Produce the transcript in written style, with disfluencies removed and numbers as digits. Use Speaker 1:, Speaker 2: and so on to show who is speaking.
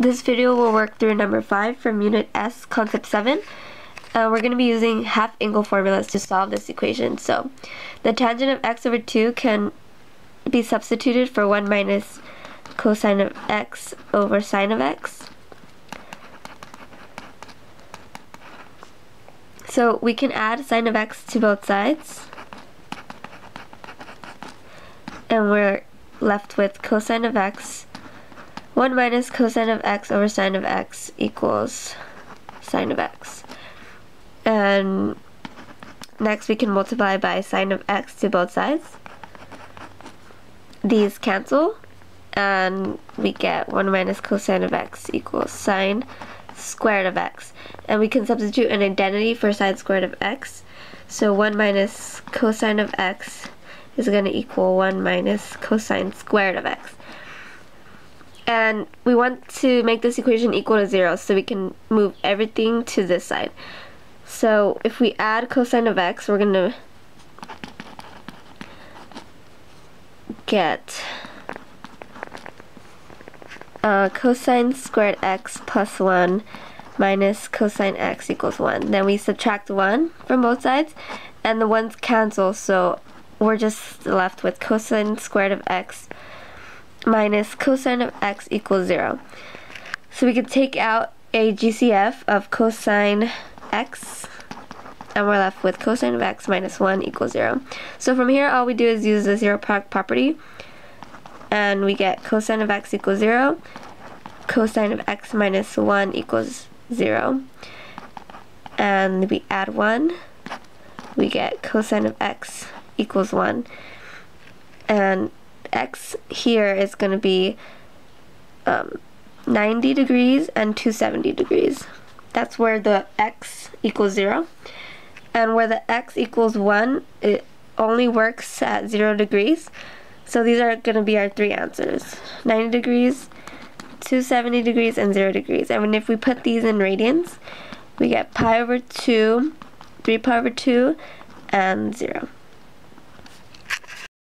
Speaker 1: This video will work through number 5 from Unit S, Concept 7. We're going to be using half-angle formulas to solve this equation. So, the tangent of x over 2 can be substituted for 1 minus cosine of x over sine of x. So, we can add sine of x to both sides. And we're left with cosine of x 1 minus cosine of x over sine of x equals sine of x. And next we can multiply by sine of x to both sides. These cancel, and we get 1 minus cosine of x equals sine squared of x. And we can substitute an identity for sine squared of x. So 1 minus cosine of x is going to equal 1 minus cosine squared of x. And we want to make this equation equal to 0, so we can move everything to this side. So if we add cosine of x, we're going to get cosine squared x plus 1 minus cosine x equals 1. Then we subtract 1 from both sides, and the 1's cancel, so we're just left with cosine squared of x minus cosine of x equals 0. So we can take out a GCF of cosine x, and we're left with cosine of x minus 1 equals 0. So from here, all we do is use the zero product property, and we get cosine of x equals 0, cosine of x minus 1 equals 0, and we add 1, we get cosine of x equals 1, and x here is going to be 90 degrees and 270 degrees. That's where the x equals 0. And where the x equals 1, it only works at 0 degrees. So these are going to be our three answers: 90 degrees, 270 degrees, and 0 degrees. And if we put these in radians, we get pi over 2, 3 pi over 2, and 0.